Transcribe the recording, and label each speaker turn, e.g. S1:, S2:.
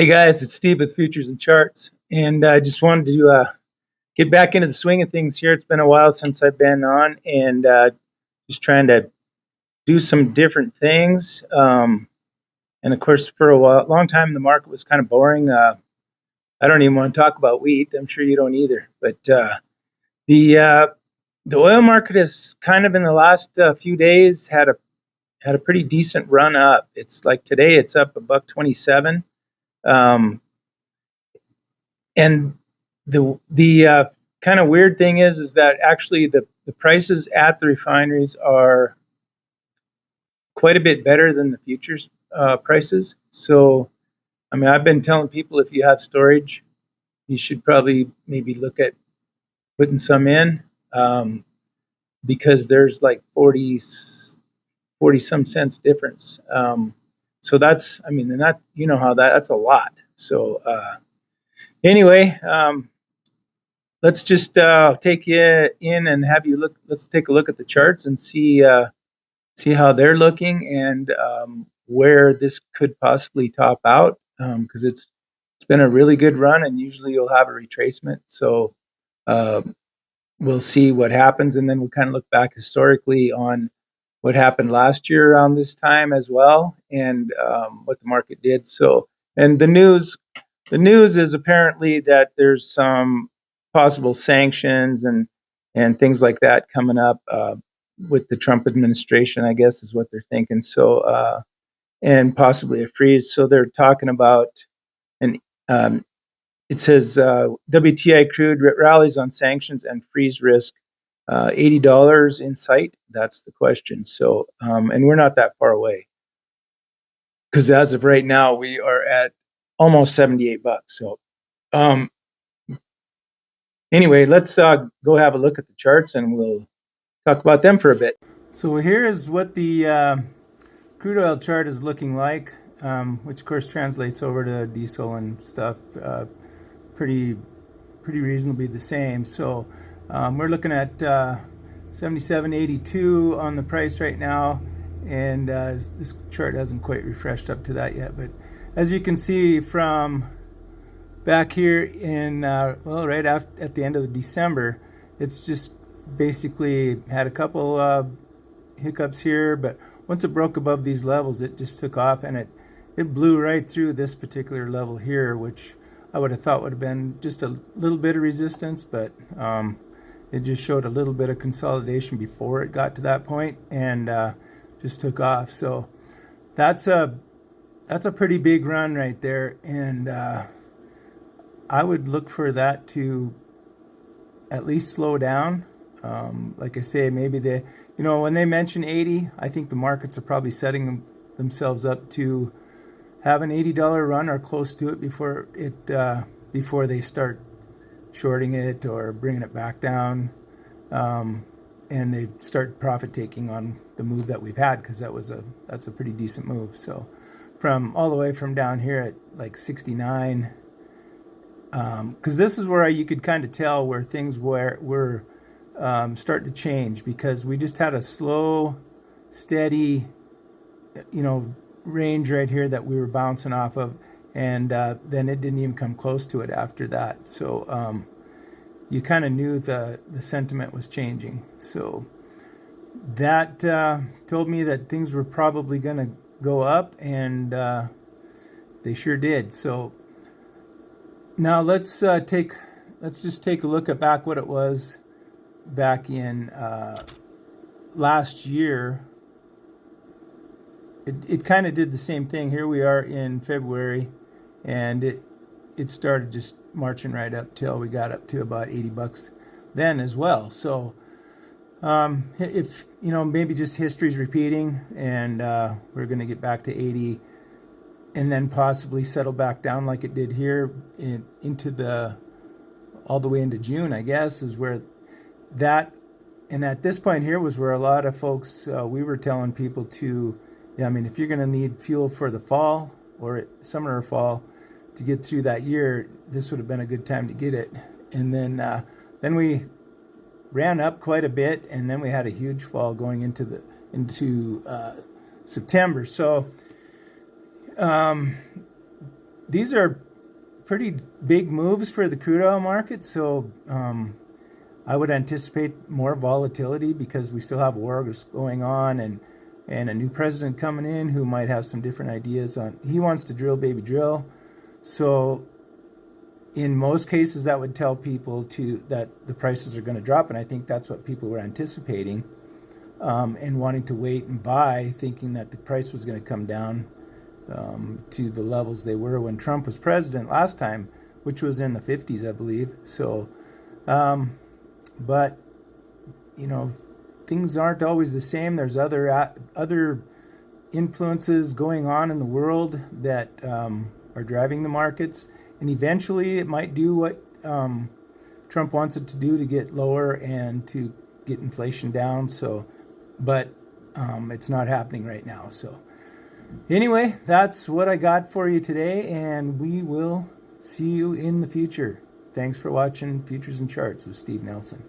S1: Hey guys, it's Steve with Futures and Charts, and I just wanted to get back into the swing of things here. It's been a while since I've been on, and just trying to do some different things. And of course, for a long time, the market was kind of boring. I don't even want to talk about wheat. I'm sure you don't either. But the uh, the oil market has kind of in the last few days had a pretty decent run up. It's like today, it's up a buck 27. Um, And the kind of weird thing is that actually the prices at the refineries are quite a bit better than the futures prices. So, I mean, I've been telling people if you have storage, you should probably maybe look at putting some in because there's like 40 some cents difference. So that's, I mean, and that, you know how that's a lot. So anyway, let's just take you in and have you look. Let's take a look at the charts and see how they're looking and where this could possibly top out because it's been a really good run and usually you'll have a retracement. So um, we'll see what happens and then we'll kind of look back historically on what happened last year around this time as well and what the market did. So and the news is apparently that there's some possible sanctions and things like that coming up with the Trump administration, I guess is what they're thinking. So and possibly a freeze. So they're talking about an it says WTI crude rallies on sanctions and freeze risk. $80 in sight. That's the question. So and we're not that far away because as of right now we are at almost 78 bucks. So um, anyway, let's go have a look at the charts and we'll talk about them for a bit. So here is what the crude oil chart is looking like, which of course translates over to diesel and stuff pretty reasonably the same. So we're looking at 77.82 on the price right now, and this chart hasn't quite refreshed up to that yet, but as you can see from back here in right at the end of the December, it's just basically had a couple hiccups here, but once it broke above these levels it just took off and it blew right through this particular level here, which I would have thought would have been just a little bit of resistance, but it just showed a little bit of consolidation before it got to that point and just took off. So that's a pretty big run right there, and I would look for that to at least slow down. Like I say, maybe when they mention 80, I think the markets are probably setting themselves up to have an $80 run or close to it before they start shorting it or bringing it back down, and they start profit taking on the move that we've had, because that's a pretty decent move. So from all the way from down here at like 69, because this is where you could kind of tell where things were starting to change, because we just had a slow, steady, range right here that we were bouncing off of, and then it didn't even come close to it after that. So you kind of knew the sentiment was changing. So that told me that things were probably going to go up, and they sure did. So now let's just take a look at back what it was back in last year. It kind of did the same thing. Here we are in February, and it started just marching right up till we got up to about 80 bucks then as well. So if maybe just history's repeating, and we're going to get back to 80 and then possibly settle back down like it did here into all the way into June, I guess, is where that, and at this point here was where a lot of folks, we were telling people to, if you're going to need fuel for the fall or summer or fall to get through that year, this would have been a good time to get it. And then we ran up quite a bit, and then we had a huge fall going into September. So these are pretty big moves for the crude oil market, so I would anticipate more volatility because we still have wars going on and a new president coming in who might have some different ideas on. He wants to drill, baby, drill. So in most cases, that would tell people that the prices are going to drop, and I think that's what people were anticipating and wanting to wait and buy, thinking that the price was going to come down to the levels they were when Trump was president last time, which was in the 50s, I believe. So, but you know, things aren't always the same. There's other influences going on in the world that are driving the markets, and eventually it might do what Trump wants it to do to get lower and to get inflation down. So, but it's not happening right now. So anyway, that's what I got for you today, and we will see you in the future. Thanks for watching Futures and Charts with Steve Nelson.